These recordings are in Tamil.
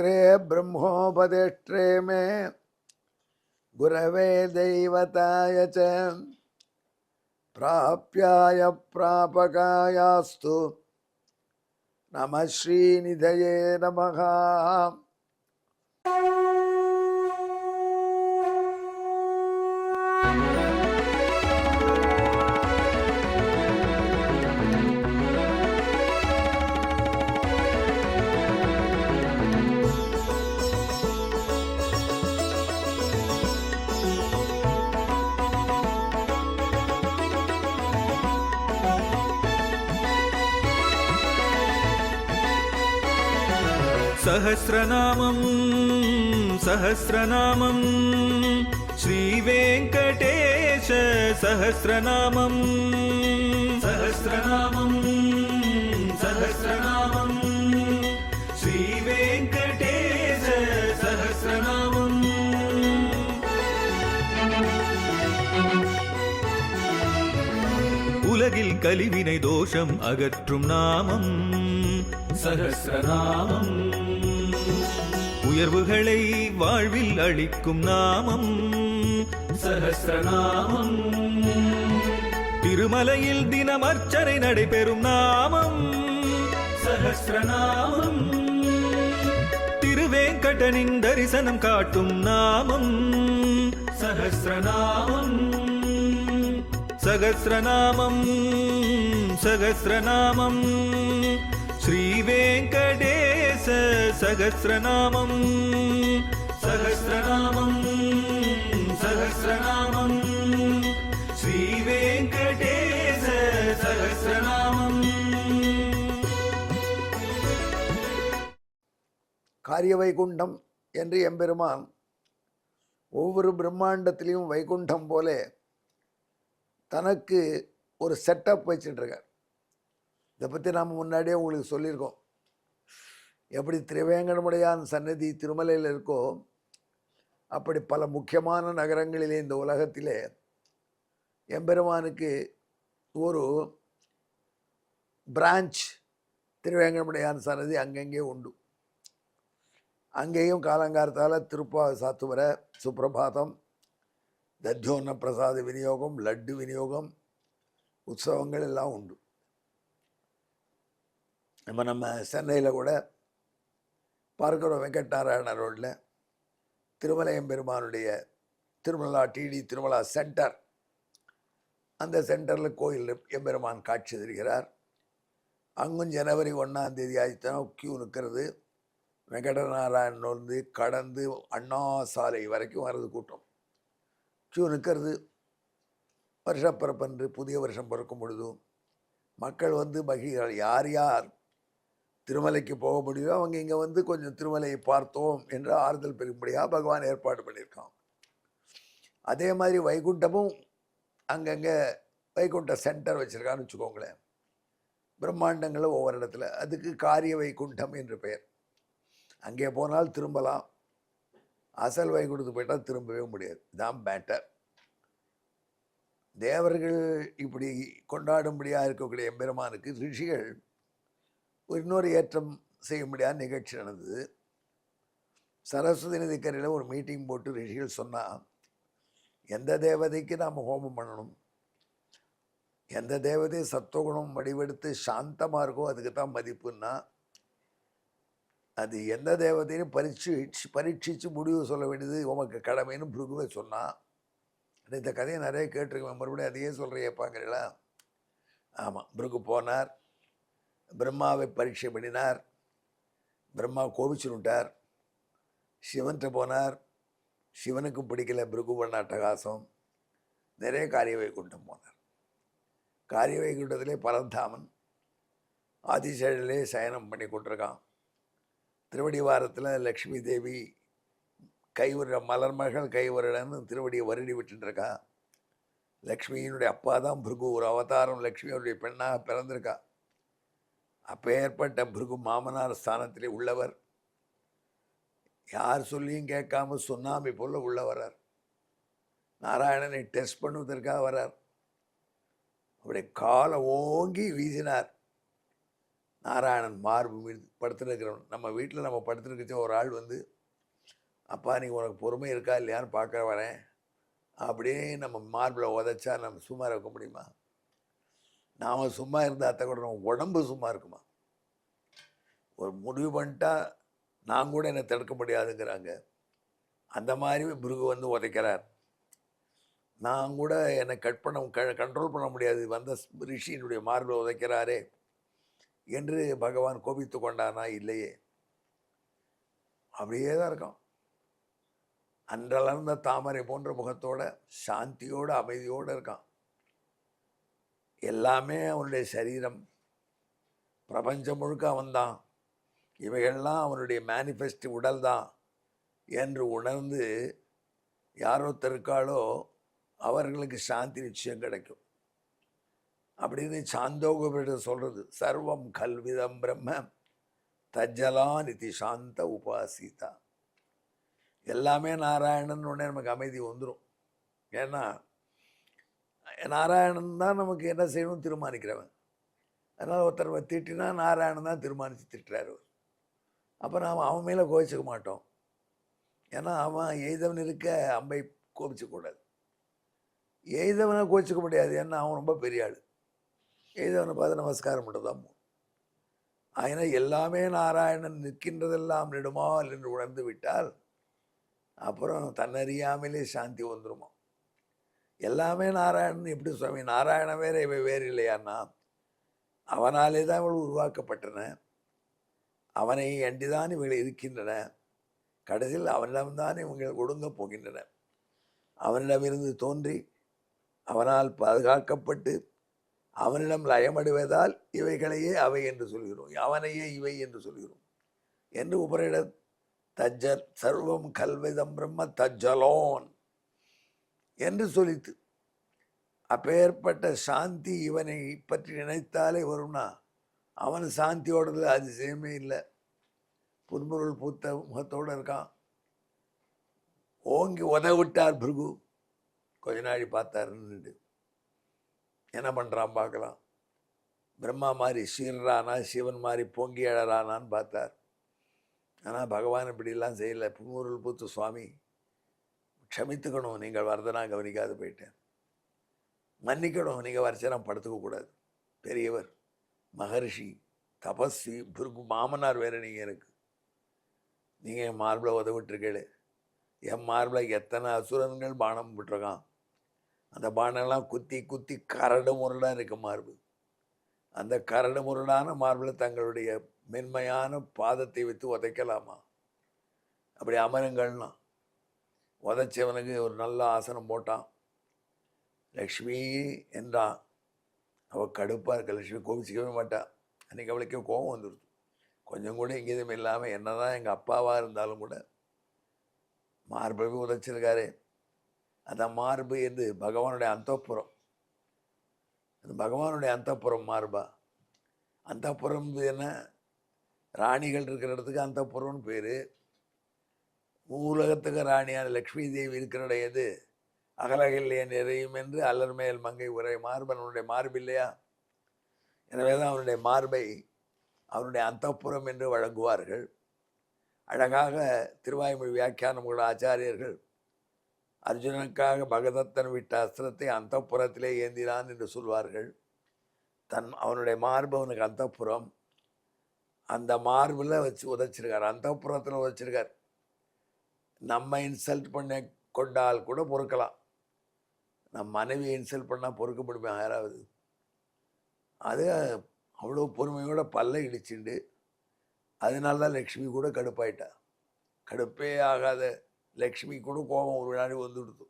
शास्त्रे ब्रह्मोपदेष्ट्रे मे गुरवे दैवताय च प्राप्याय प्रापकायास्तु नमः श्रीनिधये नमः। सहस्रनामं सहस्रनामं श्रीवेङ्कटेश सहस्रनामं सहस्रनामं सहस्रनामं श्रीवेङ्कटेश सहस्रनामम् உலகில் கலிவினை தோஷம் அகற்றும் நாமம் சஹஸ்ரநாமம். உயர்வுகளை வாழ்வில் அளிக்கும் நாமம் சஹஸ்ரநாமம். திருமலையில் தினம் அர்ச்சனை நடைபெறும் நாமம் சஹஸ்ரநாமம். திருவேங்கடனின் தரிசனம் காட்டும் நாமம் சஹஸ்ரநாமம். सहस्रनामं सहस्रनामं श्रीवेङ्कटेश सहस्रनामं सहस्रनामं सहस्रनामं श्रीवेङ्कटेश सहस्रनामं. காரிய வைகுண்டம் என்று எம்பெருமான் ஒவ்வொரு பிரம்மாண்டத்திலையும் வைகுண்டம் போல தனக்கு ஒரு செட்டப் வச்சுட்டுருக்கார். இதை பற்றி நாம் முன்னாடியே உங்களுக்கு சொல்லியிருக்கோம். எப்படி திருவேங்கடமுடையான் சன்னதி திருமலையில் இருக்கோ அப்படி பல முக்கியமான நகரங்களிலே இந்த உலகத்திலே எம்பெருமானுக்கு ஒரு பிரான்ச் திருவேங்கடமுடையான் சன்னதி அங்கங்கே உண்டு. அங்கேயும் காலங்காலத்தால் திருப்பாவை சாத்துவர சுப்பிரபாதம் தத்தியோன்ன பிரசாத விநியோகம் லட்டு விநியோகம் உற்சவங்கள் எல்லாம் உண்டு. நம்ம சென்னையில் கூட பார்க்கிறோம். வெங்கட்நாராயண ரோட்டில் திருமலை எம்பெருமானுடைய திருமலா டிடி திருமலா சென்டர், அந்த சென்டரில் கோயில் எம்பெருமான் காட்சி தருகிறார். அங்கும் ஜனவரி 1ஆம் தேதி ஆயிடுச்சுனா கியூ நிற்கிறது. வெங்கடநாராயணன் கடந்து அண்ணா சாலை வரைக்கும் வர்றது கூட்டம். கியூ நிற்கிறது. வருஷப்பிறப்பன்று புதிய வருஷம் பிறக்கும் பொழுதும் மக்கள் மகிழ்கிறார். யார் யார் திருமலைக்கு போக முடியுமோ அவங்க இங்கே கொஞ்சம் திருமலையை பார்த்தோம் என்று ஆறுதல் பெறும்படியாக பகவான் ஏற்பாடு பண்ணியிருக்கான். அதே மாதிரி வைகுண்டமும் அங்கங்கே வைகுண்ட சென்டர் வச்சுருக்கான்னு வச்சுக்கோங்களேன். பிரம்மாண்டங்களும் ஒவ்வொரு இடத்துல. அதுக்கு காரிய வைகுண்டம் என்று பெயர். அங்கே போனால் திரும்பலாம். அசல் வைகுண்டத்துக்கு போயிட்டால் திரும்பவே முடியாது. இதுதான் மேட்டர். தேவர்கள் இப்படி கொண்டாடும்படியாக இருக்கக்கூடிய எம்பெருமானுக்கு ரிஷிகள் இன்னொரு ஏற்றம் செய்ய முடியாத நிகழ்ச்சி நடந்தது. சரஸ்வதி நதிக்கரையில் ஒரு மீட்டிங் போட்டு ரிஷிகள் சொன்னால், எந்த தேவதைக்கு நாம் ஹோமம் பண்ணணும், எந்த தேவதை சத்துவகுணம் வடிவெடுத்து சாந்தமாக இருக்கோ அதுக்கு தான் மதிப்புன்னா, அது எந்த தேவதையும் பரீட்சித்து முடிவு சொல்ல வேண்டியது உமக்கு கடமைன்னு பிருகுவை சொன்னான். இந்த கதையை நிறைய கேட்டிருக்கேன். மறுபடியும் அதையே சொல்கிறேப்பாங்கிறீங்களா? ஆமாம். பிருகு போனார், பிரம்மாவை பரீட்சை பண்ணினார். பிரம்மா கோபிச்சுட்டார். சிவன்கிட்ட போனார். சிவனுக்கும் பிடிக்கல பிருகு பண்ண அட்டகாசம். நிறைய காரிய வைகுண்டம் போனார். காரிய வைகுண்டத்திலே பரந்தாமன் ஆதிசேஷனிலே சயனம் பண்ணி கொண்டிருக்கான். திருவடிவாரத்தில் லக்ஷ்மி தேவி கைவர மலர்மகள் கைவரன்னு திருவடியை வருடி விட்டுருக்கா. லக்ஷ்மியினுடைய அப்பா தான் பிருகு. ஒரு அவதாரம் லக்ஷ்மியுடைய பெண்ணாக பிறந்திருக்கா. அப்போ ஏற்பட்ட பிருகு மாமனார் ஸ்தானத்திலே உள்ளவர். யார் சொல்லியும் கேட்காம சுனாமி போல் உள்ள வரார். நாராயணனை டெஸ்ட் பண்ணுவதற்காக வரார். அவருடைய காலை ஓங்கி வீசினார். நாராயணன் மார்பு மீது படுத்துருக்கிறவன். நம்ம வீட்டில் நம்ம படுத்துருக்கச்ச ஒரு ஆள் வந்து, அப்பா நீ உனக்கு பொறுமை இருக்கா இல்லையான்னு பார்க்க வரேன் அப்படியே நம்ம மார்பில் உதைச்சா நம்ம சும்மா இருக்க முடியுமா? நாம் சும்மா இருந்தால் கூட நம்ம உடம்பு சும்மா இருக்குமா? ஒரு முடிவு பண்ணிட்டா நான் கூட என்னை தடுக்க முடியாதுங்கிறாங்க. அந்த மாதிரி பிருகு வந்து உதைக்கிறார். நான் கூட என்னை கண்ட்ரோல் பண்ண முடியாது, வந்த ரிஷியினுடைய மார்பில் உதைக்கிறாரே என்று பகவான் கோபித்து கொண்டானா? இல்லையே, அப்படியே தான் இருக்கான். அன்றளர்ந்த தாமரை போன்ற முகத்தோட சாந்தியோடு அமைதியோடு இருக்கான். எல்லாமே அவனுடைய சரீரம், பிரபஞ்சம் முழுக்க அவன்தான், இவைகள்லாம் அவனுடைய மேனிஃபெஸ்ட் உடல் தான் என்று உணர்ந்து யாரோ இருக்காளோ அவர்களுக்கு சாந்தி நிச்சயம் கிடைக்கும் அப்படின்னு சாந்தோகோபுரிட சொல்றது. சர்வம் கல்விதம் பிரம்ம தஜ்ஜலா நிதி சாந்த உபாசிதா. எல்லாமே நாராயணன் உடனே நமக்கு அமைதி வந்துடும். ஏன்னா நாராயணன் தான் நமக்கு என்ன செய்யணும்னு தீர்மானிக்கிறவன். அதனால் ஒருத்தர் திட்டினா நாராயணன் தான் தீர்மானித்து திட்டுறாரு. அப்போ நாம் அவன் மேலே கோபிச்சுக்க மாட்டோம். ஏன்னா அவன் எய்தவன் இருக்க அம்பை கோபிச்சக்கூடாது. எய்தவனை கோச்சிக்க முடியாது, ஏன்னா அவன் ரொம்ப பெரிய ஆள். எய்தவனை பார்த்து நமஸ்காரம் மட்டும் தான். அதனால் எல்லாமே நாராயணன் நிற்கின்றதெல்லாம் நெடுமால் என்று உணர்ந்து விட்டால் அப்புறம் தன்னறியாமலே சாந்தி வந்துருமா. எல்லாமே நாராயணன் எப்படி சுவாமி? நாராயணன் வேற இவை வேறு இல்லையான்னா, அவனாலே தான் இவள் உருவாக்கப்பட்டன, அவனை அண்டிதான் இவர்கள் இருக்கின்றன, கடைசியில் அவனிடம்தான் இவங்கள் ஒடுங்க போகின்றன. அவனிடமிருந்து தோன்றி அவனால் பாதுகாக்கப்பட்டு அவனிடம் லயமடைவதால் இவைகளையே அவை என்று சொல்கிறோம், அவனையே இவை என்று சொல்கிறோம் என்று உபரிட தஜ்ஜல் சர்வம் கல்விதம் பிரம்ம தஜ்ஜலோன் என்று சொல்லித்து. அப்பேற்பட்ட சாந்தி இவனை பற்றி நினைத்தாலே வரும்னா அவன் சாந்தியோடது அதிசயமே இல்லை. புன்முருள் பூத்த முகத்தோடு இருக்கான். ஓங்கி உதவிட்டார் பிருகு. கொஞ்ச நாளி பார்த்தாருன்னு என்ன பண்ணுறான் பார்க்கலாம். பிரம்மா மாதிரி சீர்றானா, சிவன் மாதிரி பொங்கி எழறானான்னு பார்த்தார். ஆனால் பகவான் இப்படிலாம் செய்யலை. புன்முருள் பூத்து சுவாமி க்ஷமித்துக்கணும், நீங்கள் வரதனா கவனிக்காது போயிட்டேன், மன்னிக்கணும், நீங்கள் வரைச்சா படுத்துக்கக்கூடாது, பெரியவர் மகர்ஷி தபஸ்வி பிருகு மாமனார் வேறு நீங்கள் எனக்கு, நீங்கள் என் மார்பில் உதவிட்டுருக்கேளு. என் மார்பில் எத்தனை அசுரன்கள் பானம் விட்டுருக்கான். அந்த பானம்லாம் குத்தி குத்தி கரடு முரடாக இருக்க மார்பு. அந்த கரடு முரடான மார்பில் தங்களுடைய மென்மையான பாதத்தை வைத்து உதைக்கலாமா? அப்படி அமருங்கள்னா உதைச்சவனுக்கு ஒரு நல்ல ஆசனம் போட்டான். லக்ஷ்மி என்றான். அவள் கடுப்பாக இருக்க. லக்ஷ்மி கோபிச்சிக்கவே மாட்டான். அன்றைக்கி அவளுக்கே கோபம் வந்துடுது. கொஞ்சம் கூட இங்கேயும் இல்லாமல் என்ன தான் எங்கள் அப்பாவாக இருந்தாலும் கூட மார்பை உதைச்சிருக்காரு. அந்த மார்பு என்று பகவானுடைய அந்தப்புறம். அந்த பகவானுடைய அந்தப்புறம் மார்பா. அந்தப்புறம் என்ன, ராணிகள் இருக்கிற இடத்துக்கு அந்தப்புறம்னு பேர். உலகத்துக்கு ராணியான லக்ஷ்மி தேவி இருக்கிற இடம் எது? அகலகில்லையே நிறையும் என்று அலர்மேல் மங்கை உரை மார்பனுடைய மார்பு இல்லையா? எனவே தான் அவனுடைய மார்பை அவனுடைய அந்தப்புறம் என்று வழங்குவார்கள். அழகாக திருவாய்மொழி வியாக்கியானம் கூட ஆச்சாரியர்கள் அர்ஜுனனுக்காக பகதத்தன் விட்ட அஸ்திரத்தை அந்தப்புறத்திலே ஏந்தினான் என்று சொல்வார்கள். அவனுடைய மார்பு அவனுக்கு அந்தப்புறம். அந்த மார்பில் வச்சு உதைச்சிருக்கார், அந்தப்புறத்தில் உதைச்சிருக்கார். நம்ம இன்சல்ட் பண்ண கொண்டால் கூட பொறுக்கலாம். நம் மனைவியை இன்சல்ட் பண்ணால் பொறுக்க முடியுமா யாராவது? அது அவ்வளோ பொறுமையோட பல்ல இடிச்சுண்டு, அதனால தான் லக்ஷ்மி கூட கடுப்பாயிட்டா. கடுப்பே ஆகாத லக்ஷ்மி கூட கோபம் ஒரு நாள் வந்துடுது.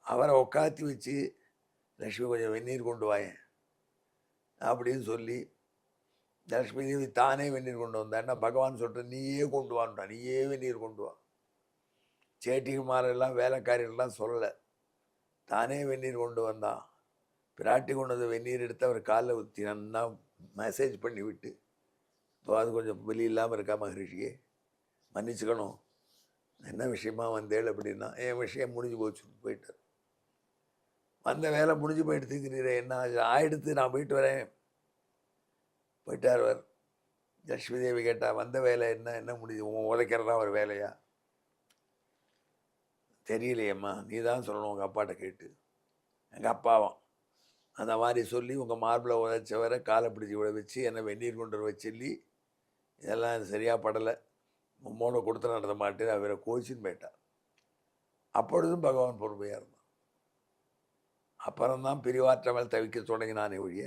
அவரை உட்காத்தி வச்சு, லக்ஷ்மி கொஞ்சம் வெந்நீர் கொண்டு வாயேன் அப்படின்னு சொல்லி லக்ஷ்மி தேவி தானே வெந்நீர் கொண்டு வந்தான்னா பகவான் சொல்கிற நீயே கொண்டு வான்ட்டான். நீயே வெந்நீர் கொண்டு வா. சேட்டிகுமாரெல்லாம் வேலைக்காரிகள்லாம் சொல்லலை, தானே வெந்நீர் கொண்டு வந்தான். பிராட்டி கொண்டு வந்து வெந்நீர் எடுத்து அவர் காலில் ஊற்றி நல்லா மெசேஜ் பண்ணி விட்டு, இப்போ அது கொஞ்சம் வெளி இல்லாமல் இருக்கா மகரிஷியே, மன்னிச்சுக்கணும், என்ன விஷயமா வந்தேள் அப்படின்னா, என் விஷயம் முடிஞ்சு போச்சுன்னு போயிட்டார். வந்த வேலை முடிஞ்சு போயிடுத்துக்கிறீரே, என்ன ஆயிடுத்து, நான் போயிட்டு வரேன், போயிட்டார் அவர். லக்ஷ்மி தேவி கேட்டா, வந்த வேலை என்ன முடியுது, உதைக்கிறதா ஒரு வேலையா? தெரியலையம்மா, நீ தான் சொல்லணும் உங்கள் அப்பாட்ட கேட்டு. எங்கள் அப்பாவும் அந்த மாதிரி சொல்லி உங்கள் மார்பில் உதைச்சவரை காலை பிடிச்சி விட வச்சு என்னை வெந்நீர் கொண்டு வர சொல்லி இதெல்லாம் சரியாக படலை, மும்மோனை கொடுத்து நடத்த மாட்டேன் அவரை கோச்சின்னு போயிட்டார். அப்பொழுதும் பகவான் பொறுமையாக இருந்தான். அப்புறம்தான் பிரிவாற்றாமல் தவிக்க தொடங்கினானே ஒழிய,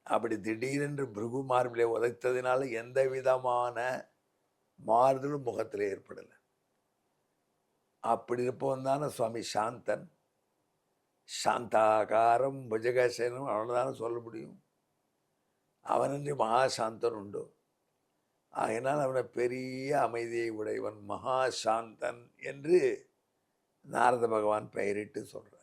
அப்படி திடீரென்று பிருகு மார்பிலே உதைத்ததினால எந்த விதமான மாறுதலும் முகத்தில் ஏற்படலை. அப்படி இருப்பவன் தானே சுவாமி சாந்தன். சாந்தாகாரம் புஜகசேனம் அவனை சொல்ல முடியும். அவனின்றி மகாசாந்தன் உண்டோ? ஆகினால் அவனை பெரிய அமைதியை உடையவன் மகாசாந்தன் என்று நாரத பகவான் பெயரிட்டு சொல்றார்.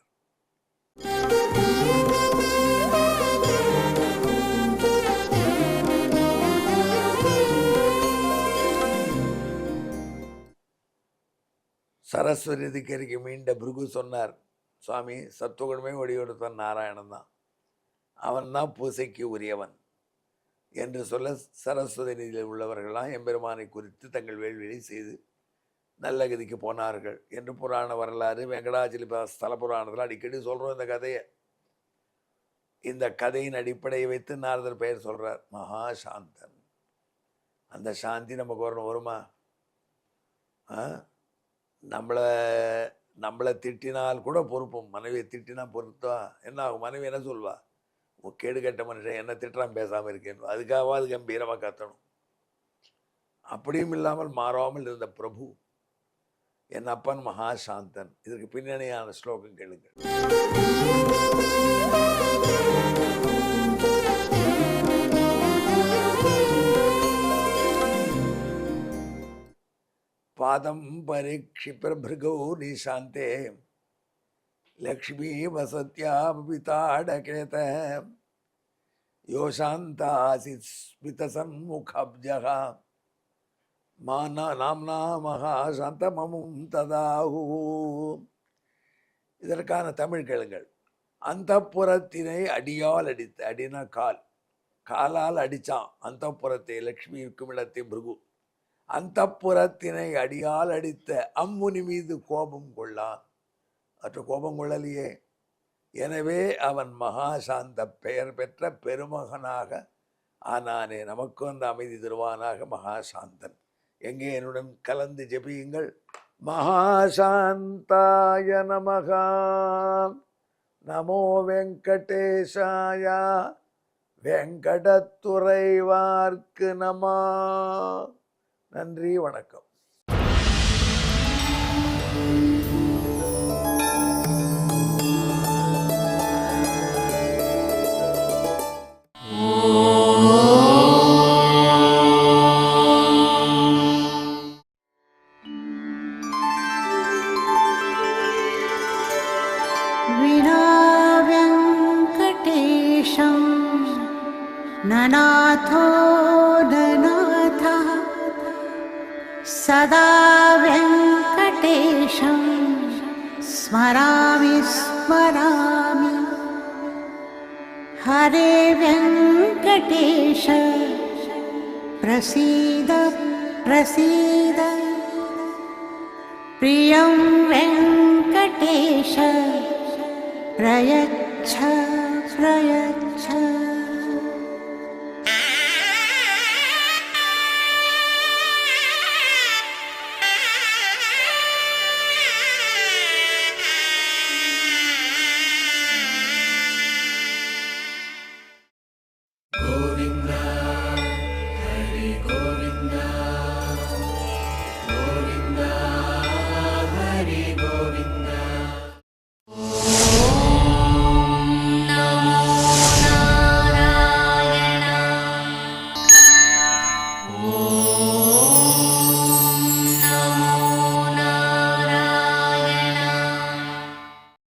சரஸ்வதி நதிக்கரைக்கு மீண்ட பிருகு சொன்னார், சுவாமி சத்துவகுணமே வடிவெடுத்தான் நாராயணன் தான், அவன் தான் பூசைக்கு உரியவன் என்று சொல்ல சரஸ்வதி நதியில் உள்ளவர்கள்லாம் எம்பெருமானை குறித்து தங்கள் வேள்வியை செய்து நல்ல கதிக்கு போனார்கள் என்று புராண வரலாறு வெங்கடாச்சலி ஸ்தல புராணத்தில் அடிக்கடி சொல்கிறோம் இந்த கதையை. இந்த கதையின் அடிப்படையை வைத்து நாரதர் பெயர் சொல்கிறார் மகாசாந்தன். அந்த சாந்தி நமக்கு வருமா? நம்மளை திட்டினால் கூட பொறுப்போம். மனைவியை திட்டினா பொறுத்தா என்ன ஆகும்? மனைவி என்ன சொல்வா? கேடு கெட்ட மனுஷன் என்ன திட்டுறான் பேசாமல் இருக்கேன், அதுக்காகவாது கம்பீரமாக கத்தணும். அப்படியும் இல்லாமல் மாறாமல் இருந்த பிரபு என் அப்பன் மகாசாந்தன். இதற்கு பின்னணியான ஸ்லோகம் கேளுங்கள். பாதம் பரீட்சிப்ப பிருகோ நிசாந்தே லக்ஷ்மி வசத்யா பிதாடகேத யோ சாந்தாசி ஸ்மிதசன்முகப்ஜஹ நாம்னா மகாசாந்தமமும் ததாஹு. இதற்கான தமிழ் கேளுங்கள். அந்த புறத்தினை அடியால் அடித்த, அடினா காலால் அடித்தான் அந்த புறத்தை, லக்ஷ்மி இருக்கும் இடத்தை பிருகு. அந்த புறத்தினை அடியால் அடித்த அம்முனி மீது கோபம் கொள்ளான். மற்ற கோபம் கொள்ளலையே. எனவே அவன் மகாசாந்த பெயர் பெற்ற பெருமகனாக ஆனானே. நமக்கு அந்த அமைதி தருவானாக மகாசாந்தன். எங்கே என்னுடன் கலந்து ஜெபியுங்கள். மகாசாந்தாய நமகா, நமோ வெங்கடேசாய, வெங்கடத்துறைவார்க்கு நம. நன்றி, வணக்கம். ननाथो ननाथः सदा वेङ्कटेशं स्मरामि स्मरामि. हरे वेङ्कटेश प्रसीद प्रसीद. प्रियं वेङ्कटेश प्रयच्छ प्रयच्छ.